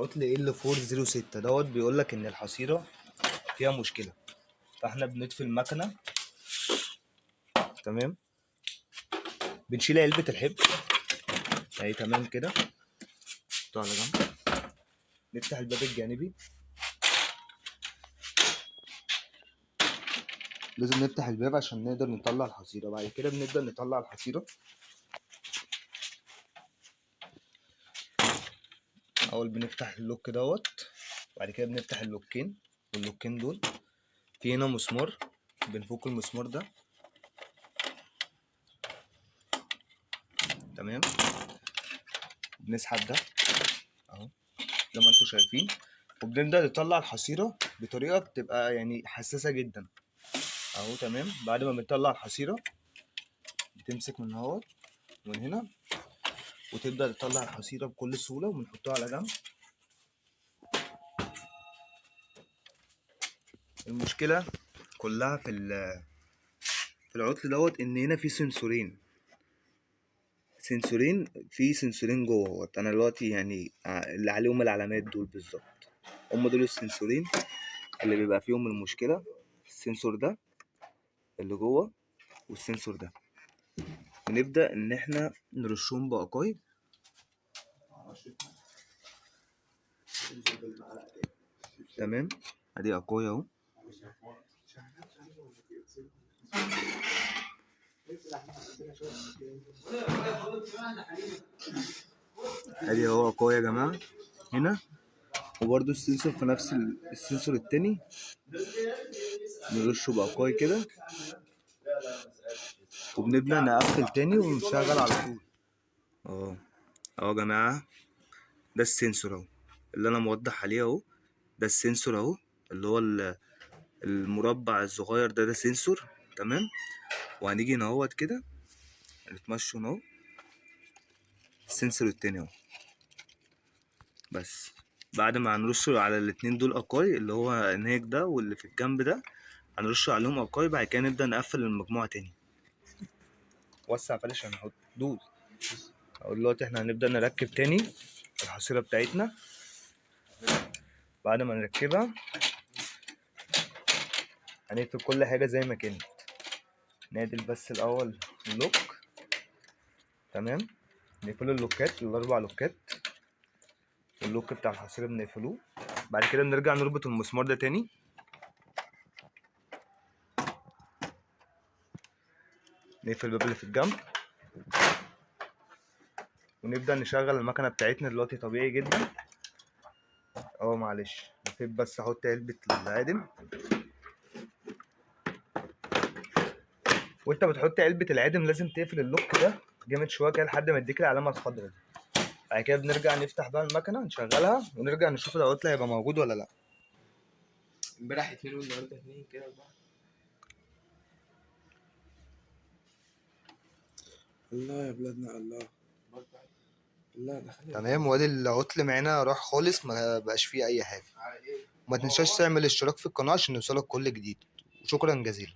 العطل L406 دوت بيقول لك ان الحصيره فيها مشكله، فاحنا بنطفي المكنه. تمام، بنشيل علبه الحبر اهي. تمام كده، نحطها على جنب. نفتح الباب الجانبي، لازم نفتح الباب عشان نقدر نطلع الحصيره. بعد كده بنبدا نطلع الحصيره. اول بنفتح اللوك دوت، بعد كده بنفتح اللوكين، واللوكين دول في هنا مسمار، بنفك المسمار ده. تمام، بنسحب ده اهو زي ما انتوا شايفين، وبنبدا نطلع الحصيره بطريقه بتبقى يعني حساسه جدا اهو. تمام، بعد ما بنطلع الحصيره بتمسك من اهوت ومن هنا، وتبدا تطلع الحصيره بكل سهوله، وبنحطها على جنب. المشكله كلها في العطل دوت ان هنا في سنسورين في سنسورين جوه اهوت. انا دلوقتي يعني اللي عليهم العلامات دول بالظبط، هم دول السنسورين اللي بيبقى فيهم المشكله. السنسور ده اللي جوه والسنسور ده، بنبدا ان احنا نرشهم باقاي. تمام، ادي اقاي اهو. ادي اهو اقاي يا جماعه هنا. وبرده السنسور في نفس السنسور التاني نرشه باقاي كده، وبنبدا نقفل تاني ونشغل على طول اهو. اهو يا جماعه، ده السنسور اهو اللي انا موضح عليه اهو. ده السنسور اهو اللي هو المربع الصغير ده سنسور. تمام، وهنيجي نهوت كده نتمشوا اهو. السنسور التاني اهو. بس بعد ما هنرش على الاتنين دول اقاي، اللي هو هناك ده واللي في الجنب ده، هنرش عليهم اقاي. بعد كده نبدا نقفل المجموعه تاني. وسع فلاش عشان نحط دوس. اقول دلوقتي احنا هنبدا نركب تاني الحصيره بتاعتنا. بعد ما نركبها هنقفل كل حاجه زي ما كانت. نعدل بس الاول اللوك. تمام، نقفل اللوكات، الاربع لوكات، واللوك بتاع الحصيره بنقفلوه. بعد كده بنرجع نربط المسمار ده تاني. نقفل الباب اللي في الجنب، ونبدا نشغل المكنه بتاعتنا دلوقتي طبيعي جدا اهو. معلش نسيب بس احط علبه العادم. وانت بتحط علبه العادم لازم تقفل اللوك ده جامد شويه كده لحد ما يديك العلامه الخضراء دي. بعد كده بنرجع نفتح بقى المكنه نشغلها، ونرجع نشوف العطل هيبقى موجود ولا لا. امبارح 2 والنهارده 2 كده 4. الله يا بلادنا الله. الله دخلنا. تمام، وادي العطل معانا راح خالص، ما بقاش فيه اي حاجه. ما تنساش تعمل اشتراك في القناه عشان يوصلك كل جديد، وشكرا جزيلا.